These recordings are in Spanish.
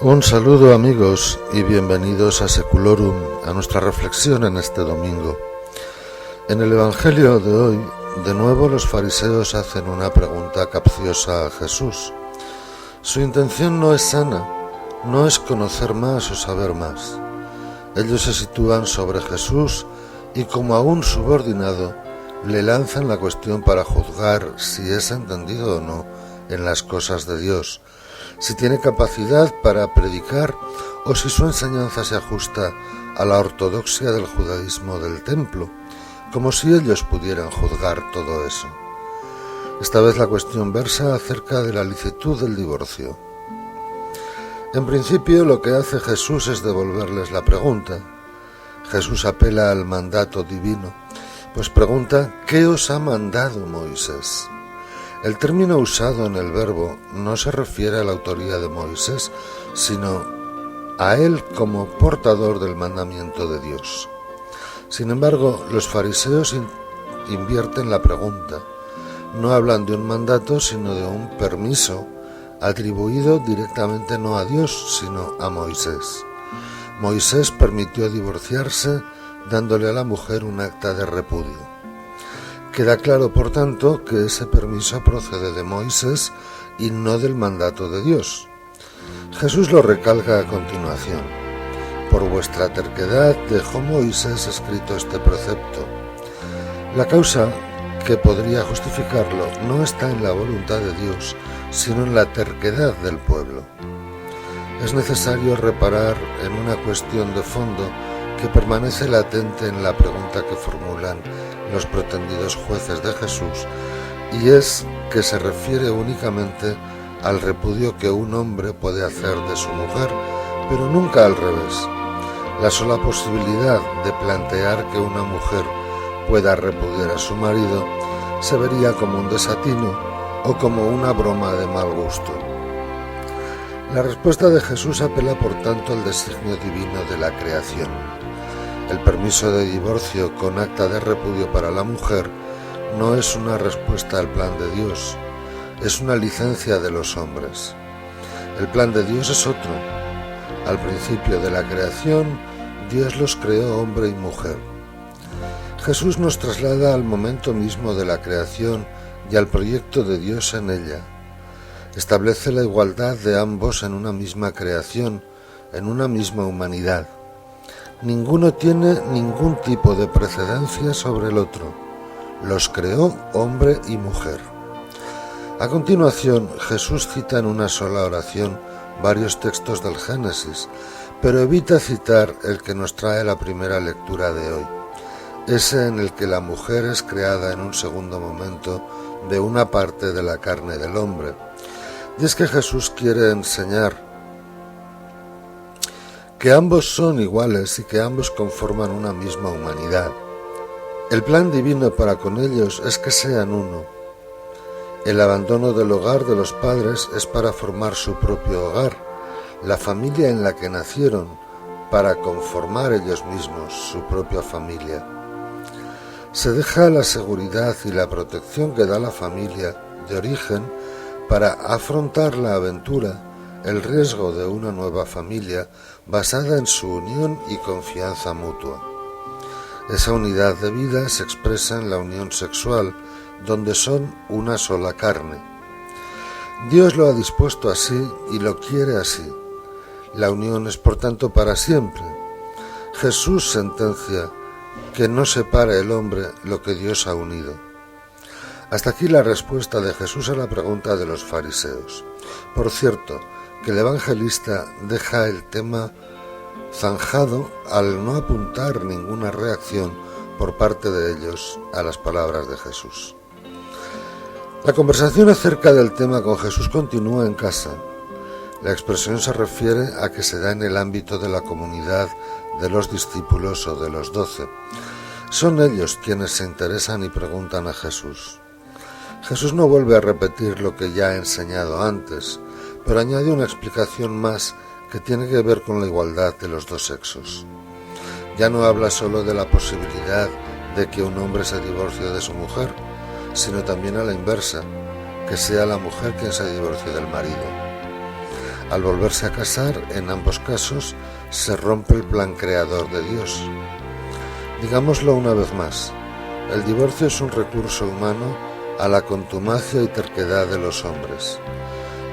Un saludo amigos y bienvenidos a Seculorum, a nuestra reflexión en este domingo. En el Evangelio de hoy, de nuevo los fariseos hacen una pregunta capciosa a Jesús. Su intención no es sana, no es conocer más o saber más. Ellos se sitúan sobre Jesús y como a un subordinado le lanzan la cuestión para juzgar si es entendido o no en las cosas de Dios, si tiene capacidad para predicar o si su enseñanza se ajusta a la ortodoxia del judaísmo del templo, como si ellos pudieran juzgar todo eso. Esta vez la cuestión versa acerca de la licitud del divorcio. En principio lo que hace Jesús es devolverles la pregunta. Jesús apela al mandato divino, pues pregunta: ¿qué os ha mandado Moisés? El término usado en el verbo no se refiere a la autoría de Moisés, sino a él como portador del mandamiento de Dios. Sin embargo, los fariseos invierten la pregunta. No hablan de un mandato, sino de un permiso atribuido directamente no a Dios, sino a Moisés. Moisés permitió divorciarse, dándole a la mujer un acta de repudio. Queda claro, por tanto, que ese permiso procede de Moisés y no del mandato de Dios. Jesús lo recalca a continuación. Por vuestra terquedad dejó Moisés escrito este precepto. La causa que podría justificarlo no está en la voluntad de Dios, sino en la terquedad del pueblo. Es necesario reparar en una cuestión de fondo que permanece latente en la pregunta que formulan los pretendidos jueces de Jesús, y es que se refiere únicamente al repudio que un hombre puede hacer de su mujer, pero nunca al revés. La sola posibilidad de plantear que una mujer pueda repudiar a su marido se vería como un desatino o como una broma de mal gusto. La respuesta de Jesús apela por tanto al designio divino de la creación. El permiso de divorcio con acta de repudio para la mujer no es una respuesta al plan de Dios, es una licencia de los hombres. El plan de Dios es otro. Al principio de la creación, Dios los creó hombre y mujer. Jesús nos traslada al momento mismo de la creación y al proyecto de Dios en ella. Establece la igualdad de ambos en una misma creación, en una misma humanidad. Ninguno tiene ningún tipo de precedencia sobre el otro. Los creó hombre y mujer. A continuación, Jesús cita en una sola oración varios textos del Génesis, pero evita citar el que nos trae la primera lectura de hoy, ese en el que la mujer es creada en un segundo momento de una parte de la carne del hombre. Y es que Jesús quiere enseñar que ambos son iguales y que ambos conforman una misma humanidad. El plan divino para con ellos es que sean uno. El abandono del hogar de los padres es para formar su propio hogar, la familia en la que nacieron, para conformar ellos mismos su propia familia. Se deja la seguridad y la protección que da la familia de origen para afrontar la aventura, el riesgo de una nueva familia basada en su unión y confianza mutua. Esa unidad de vida se expresa en la unión sexual, donde son una sola carne. Dios lo ha dispuesto así y lo quiere así. La unión es por tanto para siempre. Jesús sentencia que no separe el hombre lo que Dios ha unido. Hasta aquí la respuesta de Jesús a la pregunta de los fariseos. Por cierto, que el evangelista deja el tema zanjado al no apuntar ninguna reacción por parte de ellos a las palabras de Jesús. La conversación acerca del tema con Jesús continúa en casa. La expresión se refiere a que se da en el ámbito de la comunidad de los discípulos o de los 12. Son ellos quienes se interesan y preguntan a Jesús. Jesús no vuelve a repetir lo que ya ha enseñado antes, pero añade una explicación más que tiene que ver con la igualdad de los dos sexos. Ya no habla solo de la posibilidad de que un hombre se divorcie de su mujer, sino también a la inversa, que sea la mujer quien se divorcie del marido. Al volverse a casar, en ambos casos, se rompe el plan creador de Dios. Digámoslo una vez más, el divorcio es un recurso humano a la contumacia y terquedad de los hombres.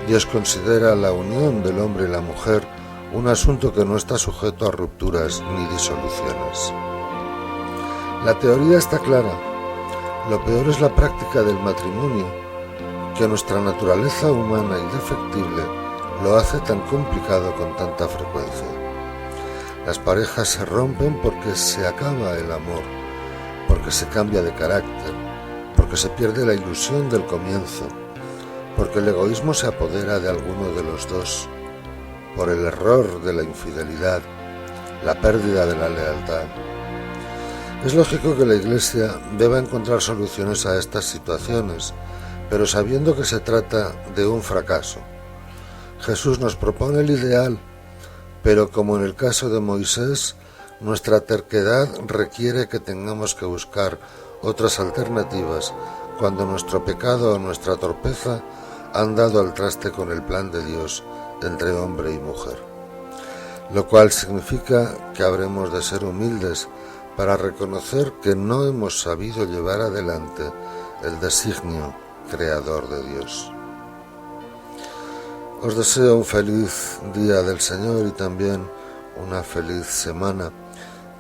Dios considera la unión del hombre y la mujer un asunto que no está sujeto a rupturas ni disoluciones. La teoría está clara. Lo peor es la práctica del matrimonio, que nuestra naturaleza humana y defectible lo hace tan complicado con tanta frecuencia. Las parejas se rompen porque se acaba el amor, porque se cambia de carácter, porque se pierde la ilusión del comienzo, porque el egoísmo se apodera de alguno de los dos, por el error de la infidelidad, la pérdida de la lealtad. Es lógico que la Iglesia deba encontrar soluciones a estas situaciones, pero sabiendo que se trata de un fracaso. Jesús nos propone el ideal, pero como en el caso de Moisés, nuestra terquedad requiere que tengamos que buscar otras alternativas cuando nuestro pecado o nuestra torpeza han dado al traste con el plan de Dios entre hombre y mujer. Lo cual significa que habremos de ser humildes para reconocer que no hemos sabido llevar adelante el designio creador de Dios. Os deseo un feliz día del Señor y también una feliz semana.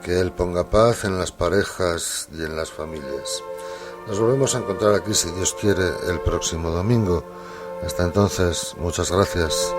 Que Él ponga paz en las parejas y en las familias. Nos volvemos a encontrar aquí, si Dios quiere, el próximo domingo. Hasta entonces, muchas gracias.